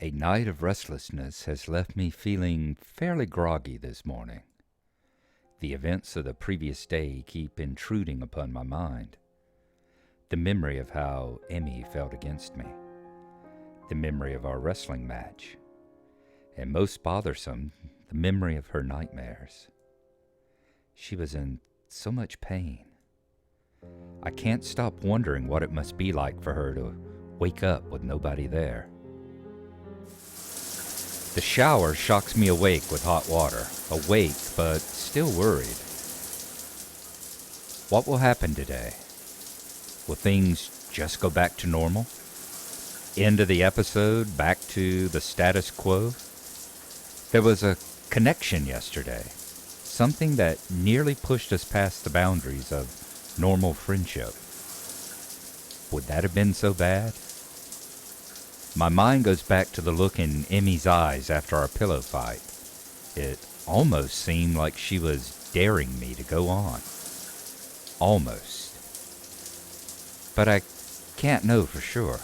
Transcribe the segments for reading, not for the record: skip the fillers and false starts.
A night of restlessness has left me feeling fairly groggy this morning. The events of the previous day keep intruding upon my mind. The memory of how Emmy felt against me. The memory of our wrestling match. And most bothersome, the memory of her nightmares. She was in so much pain. I can't stop wondering what it must be like for her to wake up with nobody there. The shower shocks me awake with hot water. Awake, but still worried. What will happen today? Will things just go back to normal? End of the episode, back to the status quo? There was a connection yesterday. Something that nearly pushed us past the boundaries of normal friendship. Would that have been so bad? My mind goes back to the look in Emmy's eyes after our pillow fight. It almost seemed like she was daring me to go on. Almost. But I can't know for sure.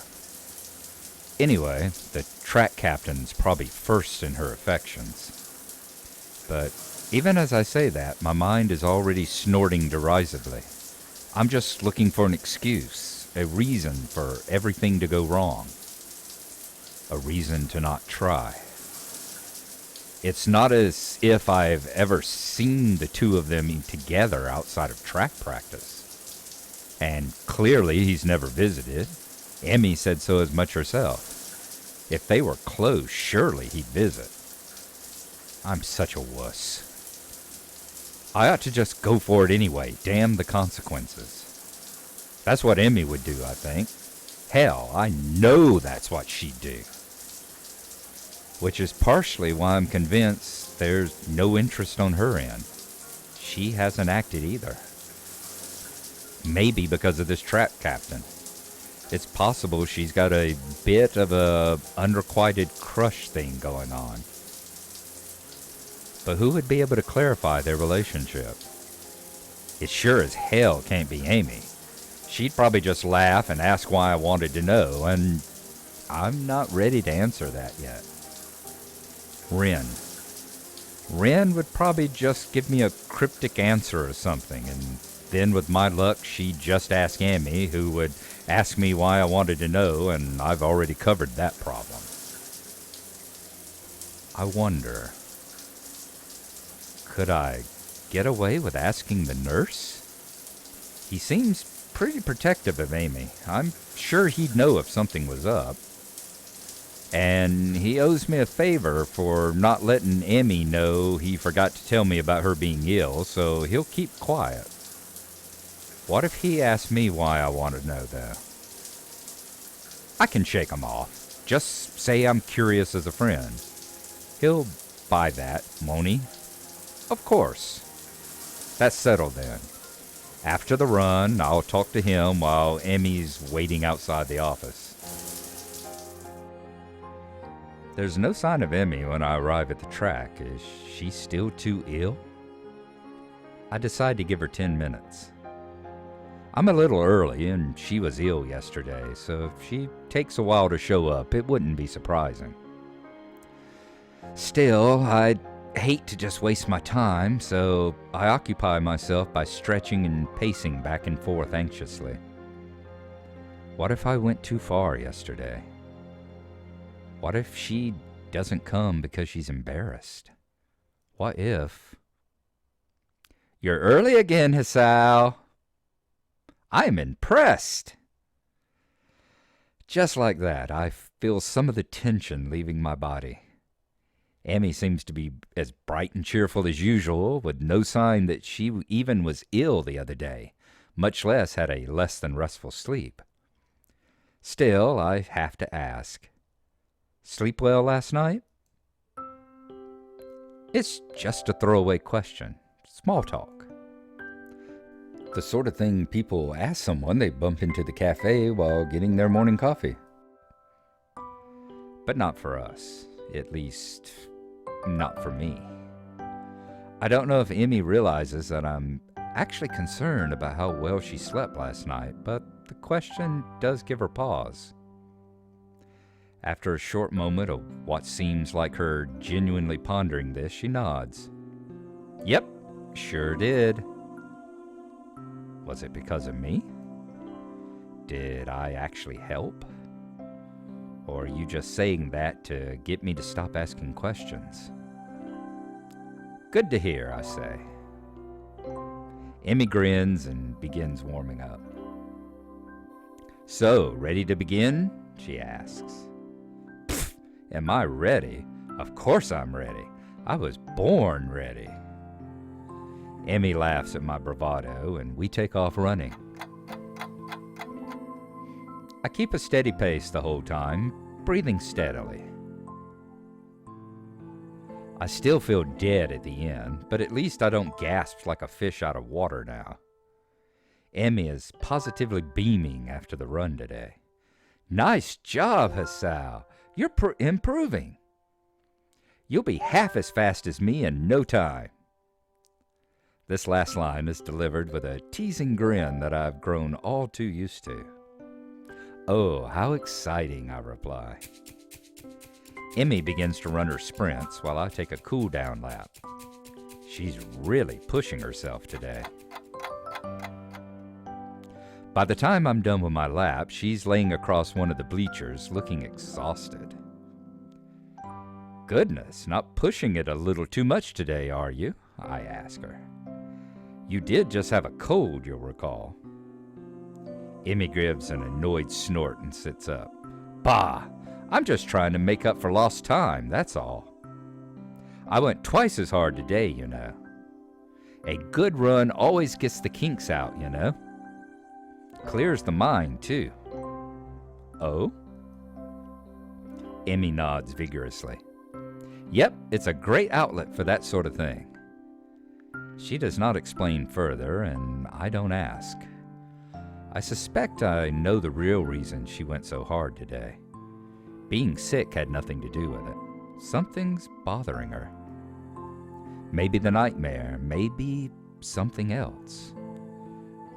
Anyway, the track captain's probably first in her affections. But even as I say that, my mind is already snorting derisively. I'm just looking for an excuse, a reason for everything to go wrong. A reason to not try. It's not as if I've ever seen the two of them together outside of track practice. And clearly he's never visited. Emmy said so as much herself. If they were close, surely he'd visit. I'm such a wuss. I ought to just go for it anyway. Damn the consequences. That's what Emmy would do, I think. Hell, I know that's what she'd do. Which is partially why I'm convinced there's no interest on her end. She hasn't acted either. Maybe because of this trap captain. It's possible she's got a bit of a unrequited crush thing going on. But who would be able to clarify their relationship? It sure as hell can't be Amy. She'd probably just laugh and ask why I wanted to know, and I'm not ready to answer that yet. Ren would probably just give me a cryptic answer or something, and then with my luck she'd just ask Amy, who would ask me why I wanted to know, and I've already covered that problem. I wonder, could I get away with asking the nurse? He seems pretty protective of Amy. I'm sure he'd know if something was up. And he owes me a favor for not letting Emmy know he forgot to tell me about her being ill, so he'll keep quiet. What if he asked me why I want to know, though? I can shake him off. Just say I'm curious as a friend. He'll buy that, won't he? Of course. That's settled then. After the run, I'll talk to him while Emmy's waiting outside the office. There's no sign of Emmy when I arrive at the track. Is she still too ill? I decide to give her 10 minutes. I'm a little early, and she was ill yesterday, so if she takes a while to show up, it wouldn't be surprising. Still, I'd hate to just waste my time, so I occupy myself by stretching and pacing back and forth anxiously. What if I went too far yesterday? What if she doesn't come because she's embarrassed? What if... You're early again, Hasao. I'm impressed. Just like that, I feel some of the tension leaving my body. Emmy seems to be as bright and cheerful as usual, with no sign that she even was ill the other day, much less had a less than restful sleep. Still, I have to ask. Sleep well last night? It's just a throwaway question. Small talk. The sort of thing people ask someone they bump into the cafe while getting their morning coffee. But not for us. At least, not for me. I don't know if Emmy realizes that I'm actually concerned about how well she slept last night, but the question does give her pause. After a short moment of what seems like her genuinely pondering this, she nods. Yep, sure did. Was it because of me? Did I actually help? Or are you just saying that to get me to stop asking questions? Good to hear, I say. Emmy grins and begins warming up. So, ready to begin? She asks. Pfft, am I ready? Of course I'm ready. I was born ready. Emmy laughs at my bravado and we take off running. I keep a steady pace the whole time, breathing steadily. I still feel dead at the end, but at least I don't gasp like a fish out of water now. Emmy is positively beaming after the run today. Nice job, Hasao. You're improving. You'll be half as fast as me in no time. This last line is delivered with a teasing grin that I've grown all too used to. Oh, how exciting, I reply. Emmy begins to run her sprints while I take a cool-down lap. She's really pushing herself today. By the time I'm done with my lap, she's laying across one of the bleachers, looking exhausted. Goodness, not pushing it a little too much today, are you? I ask her. You did just have a cold, you'll recall. Emmy gives an annoyed snort and sits up. Bah! I'm just trying to make up for lost time, that's all. I went twice as hard today, you know. A good run always gets the kinks out, you know. Clears the mind, too. Oh? Emmy nods vigorously. Yep, it's a great outlet for that sort of thing. She does not explain further, and I don't ask. I suspect I know the real reason she went so hard today. Being sick had nothing to do with it. Something's bothering her. Maybe the nightmare, maybe something else.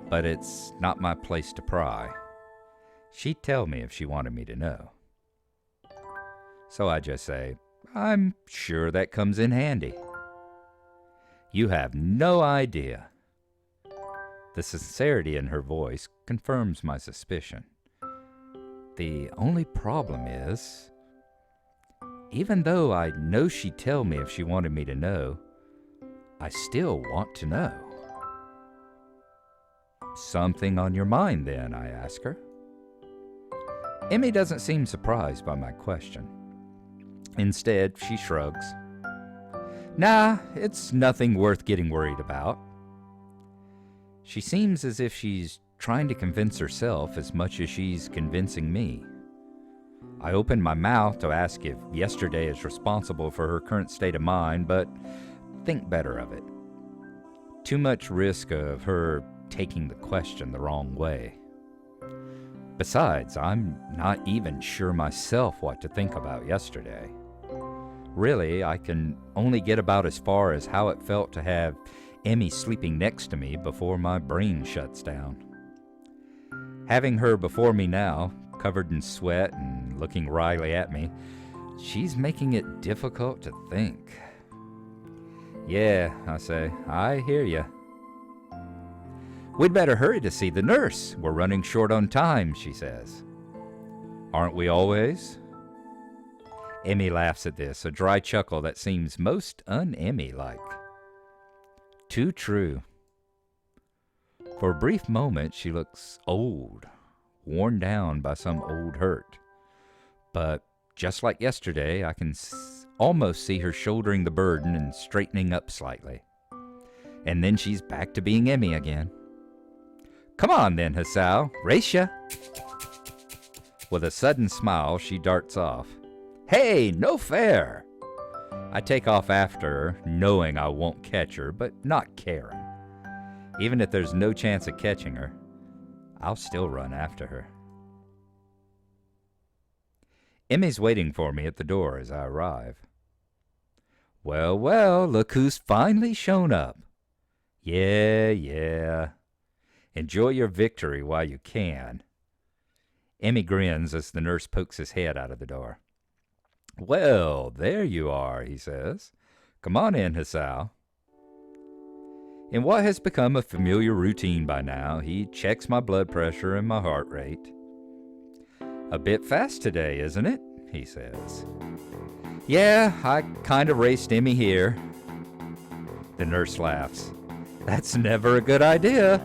But it's not my place to pry. She'd tell me if she wanted me to know. So I just say, I'm sure that comes in handy. You have no idea. The sincerity in her voice confirms my suspicion. The only problem is, even though I know she'd tell me if she wanted me to know, I still want to know. Something on your mind then, I ask her. Emmy doesn't seem surprised by my question. Instead, she shrugs. Nah, it's nothing worth getting worried about. She seems as if she's trying to convince herself as much as she's convincing me. I open my mouth to ask if yesterday is responsible for her current state of mind, but think better of it. Too much risk of her taking the question the wrong way. Besides, I'm not even sure myself what to think about yesterday. Really, I can only get about as far as how it felt to have Emmy sleeping next to me before my brain shuts down. Having her before me now, covered in sweat and looking wryly at me, she's making it difficult to think. Yeah, I say, I hear ya. We'd better hurry to see the nurse. We're running short on time, she says. Aren't we always? Emmy laughs at this, a dry chuckle that seems most un-Emmy-like. Too true. For a brief moment, she looks old, worn down by some old hurt. But just like yesterday, I can almost see her shouldering the burden and straightening up slightly. And then she's back to being Emmy again. Come on then, Hasao, race ya! With a sudden smile, she darts off. Hey, no fair! I take off after her, knowing I won't catch her, but not caring. Even if there's no chance of catching her, I'll still run after her. Emmy's waiting for me at the door as I arrive. Well, well, look who's finally shown up. Yeah. Enjoy your victory while you can. Emmy grins as the nurse pokes his head out of the door. "Well, there you are," he says. "Come on in, Hasao." In what has become a familiar routine by now, he checks my blood pressure and my heart rate. "A bit fast today, isn't it?" he says. "Yeah, I kind of raced Emmy here." The nurse laughs. "That's never a good idea."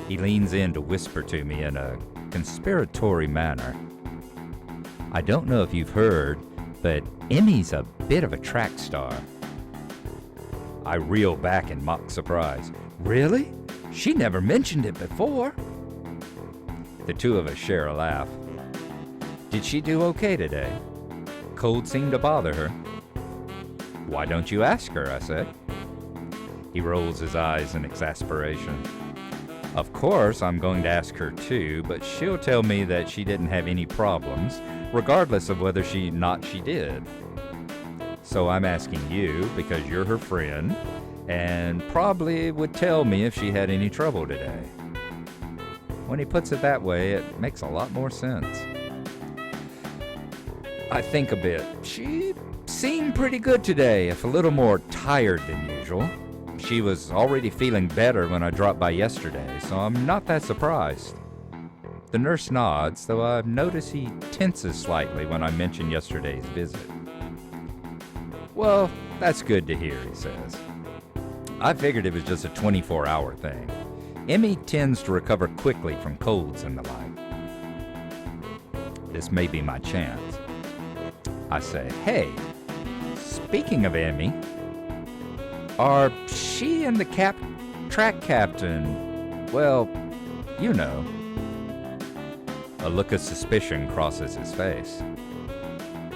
He leans in to whisper to me in a conspiratory manner. "I don't know if you've heard, but Emmy's a bit of a track star." I reel back in mock surprise. "Really? She never mentioned it before." The two of us share a laugh. "Did she do okay today? Cold seemed to bother her." "Why don't you ask her?" I said. He rolls his eyes in exasperation. "Of course I'm going to ask her too, but she'll tell me that she didn't have any problems, regardless of whether she did. So I'm asking you because you're her friend, and probably would tell me if she had any trouble today." When he puts it that way, it makes a lot more sense. I think a bit. She seemed pretty good today, if a little more tired than usual. She was already feeling better when I dropped by yesterday, so I'm not that surprised. The nurse nods, though I've noticed he tenses slightly when I mention yesterday's visit. "Well, that's good to hear," he says. "I figured it was just a 24-hour thing. Emmy tends to recover quickly from colds and the like. This may be my chance." I say, "Hey, speaking of Emmy, are she and the track captain, well, you know?" A look of suspicion crosses his face.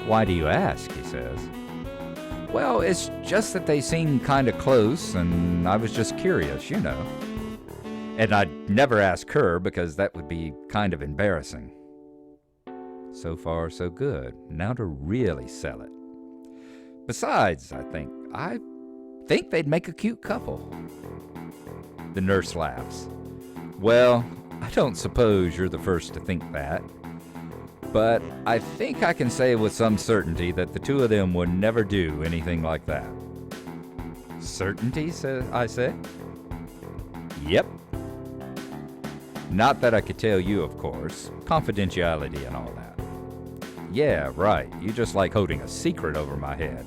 "Why do you ask?" he says. "Well, it's just that they seem kind of close, and I was just curious, you know. And I'd never ask her because that would be kind of embarrassing." So far, so good. Now to really sell it. "Besides, I think they'd make a cute couple." The nurse laughs. "Well, I don't suppose you're the first to think that. But I think I can say with some certainty that the two of them would never do anything like that." "Certainty?" I say. "Yep. Not that I could tell you, of course. Confidentiality and all that." "Yeah, right. You just like holding a secret over my head."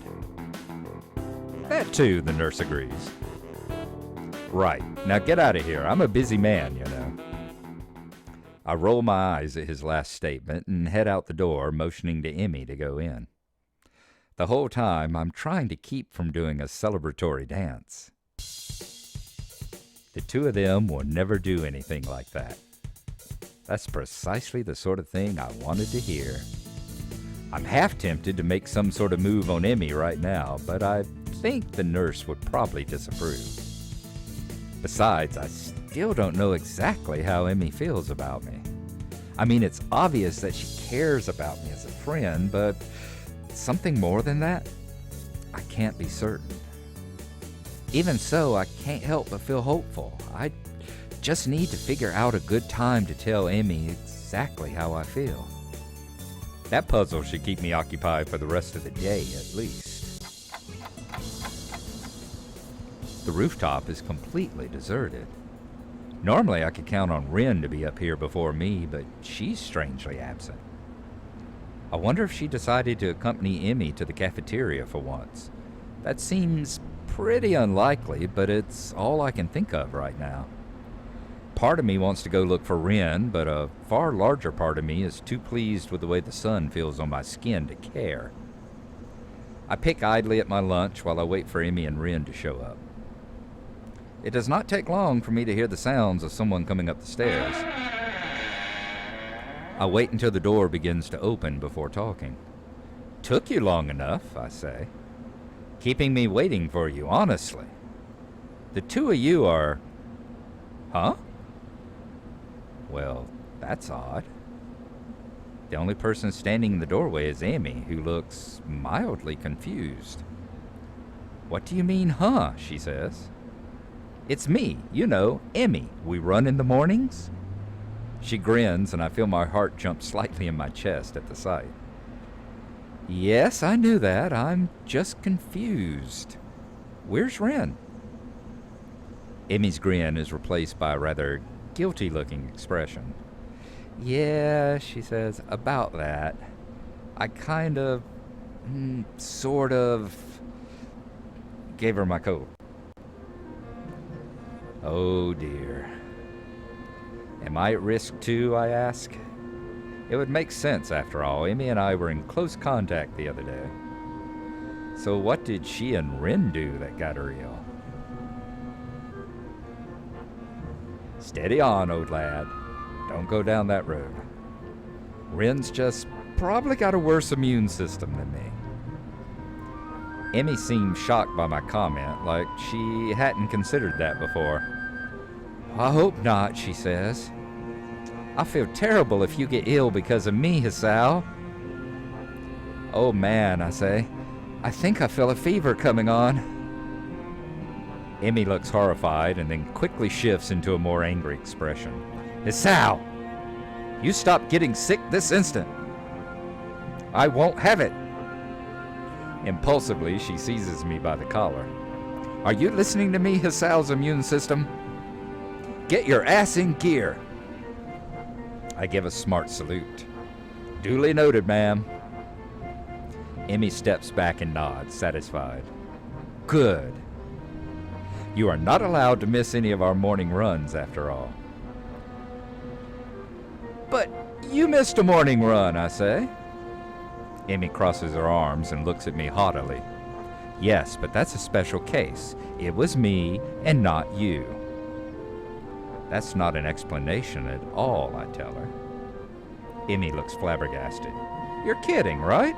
"That too," the nurse agrees. "Right. Now get out of here. I'm a busy man, you know." I roll my eyes at his last statement and head out the door, motioning to Emmy to go in. The whole time, I'm trying to keep from doing a celebratory dance. The two of them will never do anything like that. That's precisely the sort of thing I wanted to hear. I'm half tempted to make some sort of move on Emmy right now, but I think the nurse would probably disapprove. Besides, I still don't know exactly how Emmy feels about me. I mean, it's obvious that she cares about me as a friend, but something more than that? I can't be certain. Even so, I can't help but feel hopeful. I just need to figure out a good time to tell Emmy exactly how I feel. That puzzle should keep me occupied for the rest of the day, at least. The rooftop is completely deserted. Normally I could count on Rin to be up here before me, but she's strangely absent. I wonder if she decided to accompany Emmy to the cafeteria for once. That seems pretty unlikely, but it's all I can think of right now. Part of me wants to go look for Rin, but a far larger part of me is too pleased with the way the sun feels on my skin to care. I pick idly at my lunch while I wait for Emmy and Rin to show up. It does not take long for me to hear the sounds of someone coming up the stairs. I wait until the door begins to open before talking. "Took you long enough," I say. "Keeping me waiting for you, honestly. The two of you are..." "Huh?" Well, that's odd. The only person standing in the doorway is Emmy, who looks mildly confused. "What do you mean, huh?" she says. "It's me, you know, Emmy. We run in the mornings." She grins, and I feel my heart jump slightly in my chest at the sight. Yes, I knew that. I'm just confused. Where's Ren? Emmy's grin is replaced by a rather guilty-looking expression. Yeah, she says, about that. I kind of, sort of, gave her my coat. Oh dear. Am I at risk too, I ask? It would make sense, after all. Emmy and I were in close contact the other day. So what did she and Ren do that got her ill? Steady on, old lad. Don't go down that road. Ren's just probably got a worse immune system than me. Emmy seemed shocked by my comment, like she hadn't considered that before. I hope not, she says. I feel terrible if you get ill because of me, Hisao. Oh man, I say. I think I feel a fever coming on. Emmy looks horrified and then quickly shifts into a more angry expression. Hisao! You stop getting sick this instant. I won't have it. Impulsively, she seizes me by the collar. Are you listening to me, Hisao's immune system? Get your ass in gear. I give a smart salute. Duly noted, ma'am. Emmy steps back and nods, satisfied. Good. You are not allowed to miss any of our morning runs, after all. But you missed a morning run, I say. Emmy crosses her arms and looks at me haughtily. Yes, but that's a special case. It was me and not you. That's not an explanation at all, I tell her. Emmy looks flabbergasted. You're kidding, right?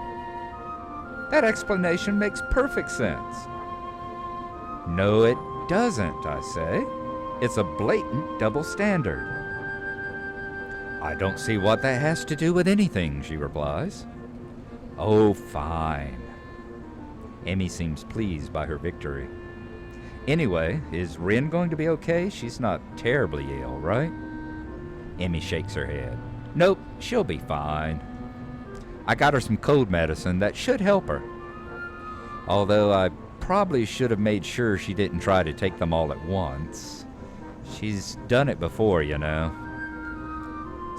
That explanation makes perfect sense. No, it doesn't, I say. It's a blatant double standard. I don't see what that has to do with anything, she replies. Oh, fine. Emmy seems pleased by her victory. Anyway, is Ren going to be okay? She's not terribly ill, right? Emmy shakes her head. Nope, she'll be fine. I got her some cold medicine that should help her. Although I probably should have made sure she didn't try to take them all at once. She's done it before, you know.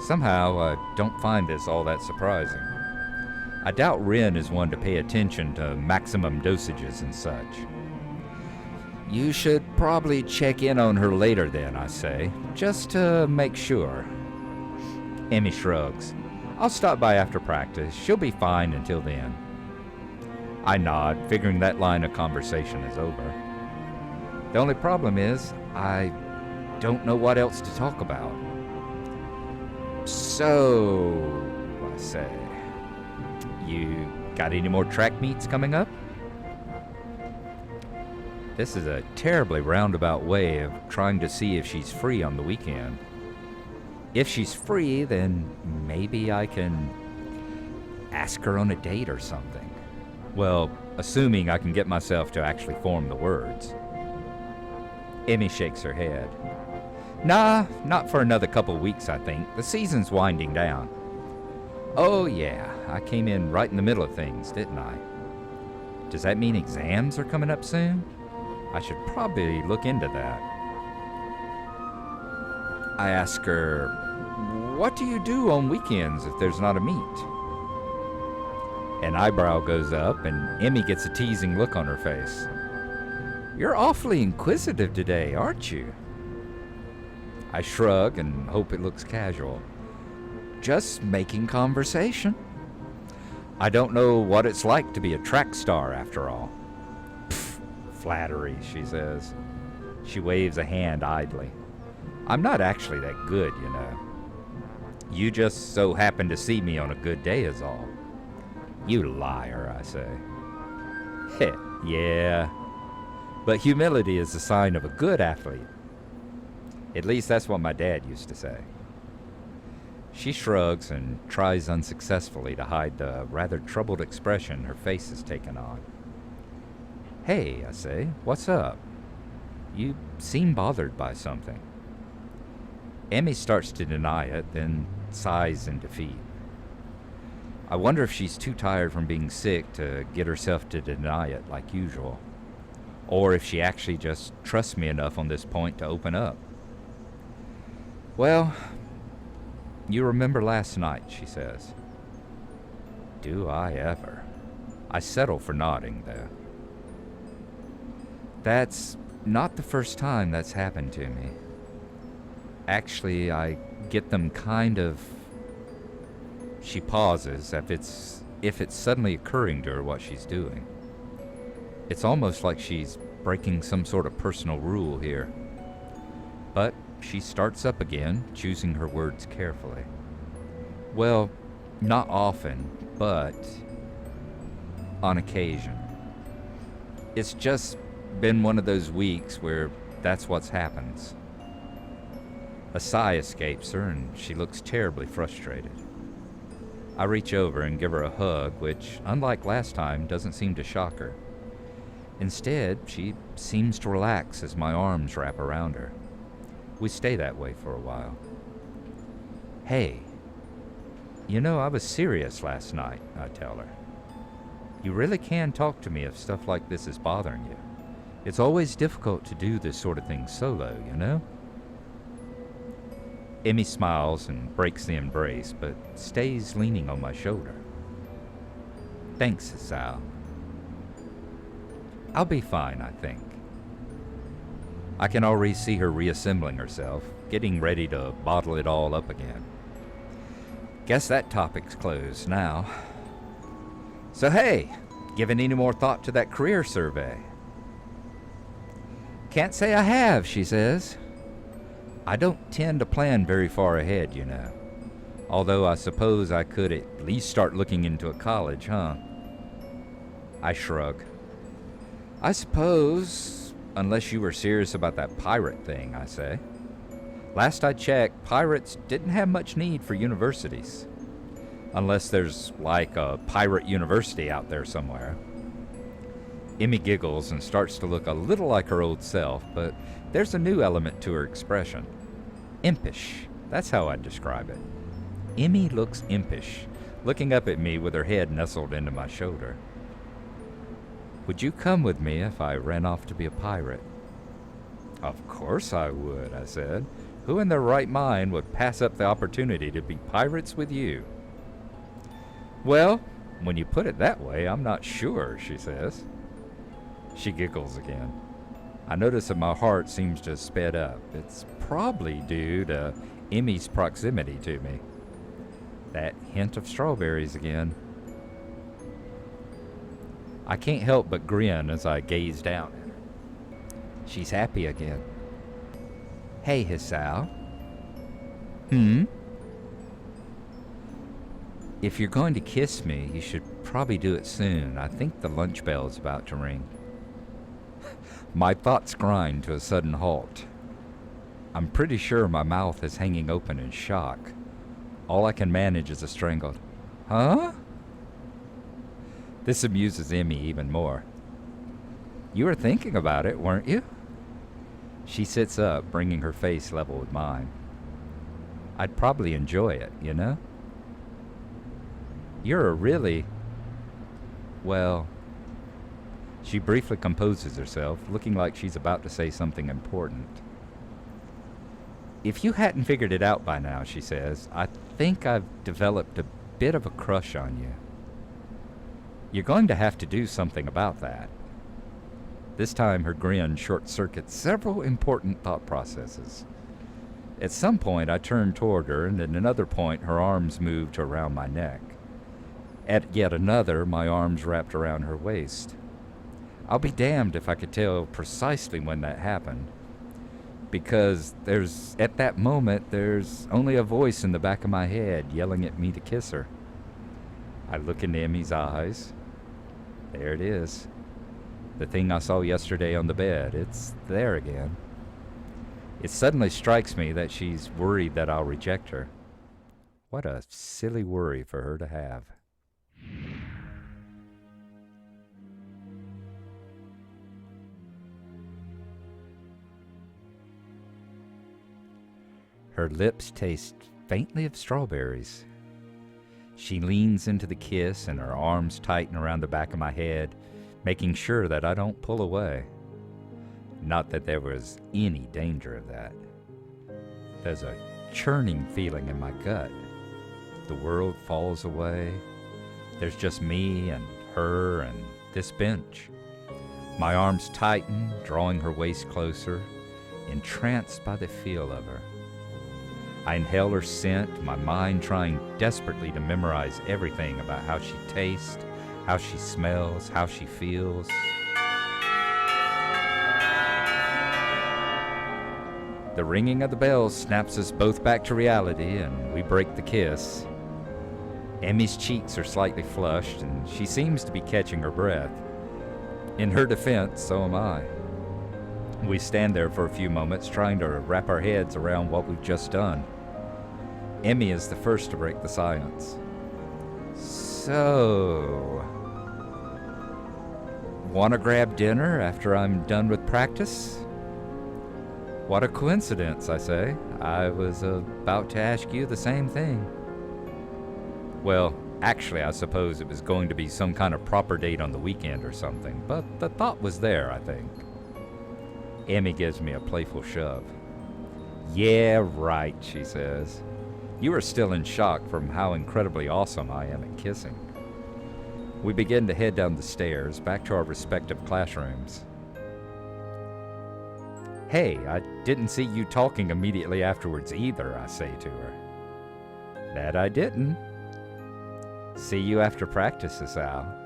Somehow, I don't find this all that surprising. I doubt Ren is one to pay attention to maximum dosages and such. You should probably check in on her later then, I say, just to make sure. Emmy shrugs. I'll stop by after practice. She'll be fine until then. I nod, figuring that line of conversation is over. The only problem is, I don't know what else to talk about. So, I say, you got any more track meets coming up? This is a terribly roundabout way of trying to see if she's free on the weekend. If she's free, then maybe I can ask her on a date or something. Well, assuming I can get myself to actually form the words. Emmy shakes her head. Nah, not for another couple weeks, I think. The season's winding down. Oh yeah, I came in right in the middle of things, didn't I? Does that mean exams are coming up soon? I should probably look into that. I ask her, what do you do on weekends if there's not a meet? An eyebrow goes up and Emmy gets a teasing look on her face. You're awfully inquisitive today, aren't you? I shrug and hope it looks casual. Just making conversation. I don't know what it's like to be a track star after all. Pfft, flattery, she says. She waves a hand idly. I'm not actually that good, you know. You just so happen to see me on a good day is all. You liar, I say. Heh, yeah. But humility is the sign of a good athlete. At least that's what my dad used to say. She shrugs and tries unsuccessfully to hide the rather troubled expression her face has taken on. Hey, I say, what's up? You seem bothered by something. Emmy starts to deny it, then sighs in defeat. I wonder if she's too tired from being sick to get herself to deny it like usual, or if she actually just trusts me enough on this point to open up. Well, you remember last night, she says. Do I ever? I settle for nodding, though. That's not the first time that's happened to me. Actually, I get them kind of... She pauses if it's suddenly occurring to her what she's doing. It's almost like she's breaking some sort of personal rule here. But she starts up again, choosing her words carefully. Well, not often, but on occasion. It's just been one of those weeks where that's what happens. A sigh escapes her and she looks terribly frustrated. I reach over and give her a hug, which, unlike last time, doesn't seem to shock her. Instead, she seems to relax as my arms wrap around her. We stay that way for a while. Hey, you know, I was serious last night, I tell her. You really can talk to me if stuff like this is bothering you. It's always difficult to do this sort of thing solo, you know? Emmy smiles and breaks the embrace, but stays leaning on my shoulder. Thanks, Sal. I'll be fine, I think. I can already see her reassembling herself, getting ready to bottle it all up again. Guess that topic's closed now. So hey, given any more thought to that career survey? Can't say I have, she says. I don't tend to plan very far ahead, you know. Although I suppose I could at least start looking into a college, huh? I shrug. I suppose, unless you were serious about that pirate thing, I say. Last I checked, pirates didn't have much need for universities. Unless there's, like, a pirate university out there somewhere. Emmy giggles and starts to look a little like her old self, but there's a new element to her expression. Impish. That's how I'd describe it. Emmy looks impish, looking up at me with her head nestled into my shoulder. Would you come with me if I ran off to be a pirate? Of course I would, I said. Who in their right mind would pass up the opportunity to be pirates with you? Well, when you put it that way, I'm not sure, she says. She giggles again. I notice that my heart seems to have sped up. It's probably due to Emmy's proximity to me. That hint of strawberries again. I can't help but grin as I gaze down at her. She's happy again. Hey, Hisao. If you're going to kiss me, you should probably do it soon. I think the lunch bell is about to ring. My thoughts grind to a sudden halt. I'm pretty sure my mouth is hanging open in shock. All I can manage is a strangled, huh? This amuses Emmy even more. You were thinking about it, weren't you? She sits up, bringing her face level with mine. I'd probably enjoy it, you know? You're a really... Well... She briefly composes herself, looking like she's about to say something important. If you hadn't figured it out by now, she says, I think I've developed a bit of a crush on you. You're going to have to do something about that. This time her grin short-circuits several important thought processes. At some point I turn toward her, and at another point her arms moved around my neck. At yet another, my arms wrapped around her waist. I'll be damned if I could tell precisely when that happened. Because at that moment, there's only a voice in the back of my head yelling at me to kiss her. I look into Emmy's eyes. There it is. The thing I saw yesterday on the bed, it's there again. It suddenly strikes me that she's worried that I'll reject her. What a silly worry for her to have. Her lips taste faintly of strawberries. She leans into the kiss and her arms tighten around the back of my head, making sure that I don't pull away. Not that there was any danger of that. There's a churning feeling in my gut. The world falls away. There's just me and her and this bench. My arms tighten, drawing her waist closer, entranced by the feel of her. I inhale her scent, my mind trying desperately to memorize everything about how she tastes, how she smells, how she feels. The ringing of the bells snaps us both back to reality, and we break the kiss. Emmy's cheeks are slightly flushed, and she seems to be catching her breath. In her defense, so am I. We stand there for a few moments, trying to wrap our heads around what we've just done. Emmy is the first to break the silence. So, wanna grab dinner after I'm done with practice? What a coincidence, I say. I was about to ask you the same thing. Well, actually, I suppose it was going to be some kind of proper date on the weekend or something, but the thought was there, I think. Emmy gives me a playful shove. Yeah, right, she says. You are still in shock from how incredibly awesome I am at kissing. We begin to head down the stairs, back to our respective classrooms. Hey, I didn't see you talking immediately afterwards either, I say to her. That I didn't. See you after practice, Al.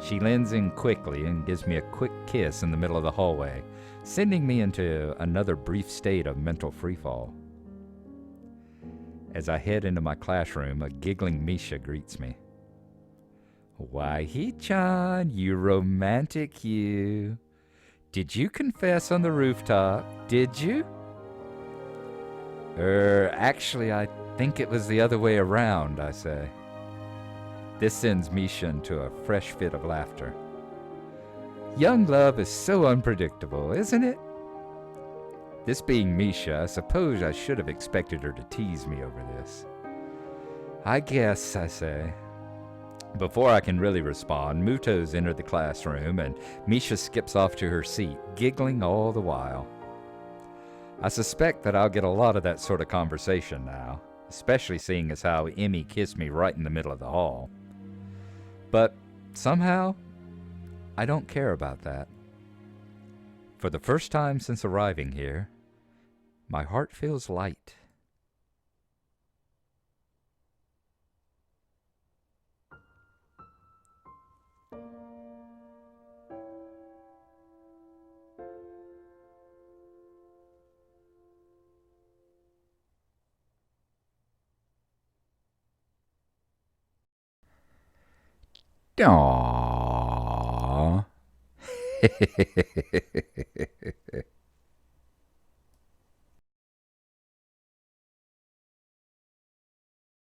She leans in quickly and gives me a quick kiss in the middle of the hallway, sending me into another brief state of mental freefall. As I head into my classroom, a giggling Misha greets me. Why, Hee-chan, you romantic you. Did you confess on the rooftop? Did you? Actually, I think it was the other way around, I say. This sends Misha into a fresh fit of laughter. Young love is so unpredictable, isn't it? This being Misha, I suppose I should have expected her to tease me over this. I guess, I say. Before I can really respond, Muto's entered the classroom and Misha skips off to her seat, giggling all the while. I suspect that I'll get a lot of that sort of conversation now, especially seeing as how Emmy kissed me right in the middle of the hall. But somehow, I don't care about that. For the first time since arriving here, my heart feels light. Aww.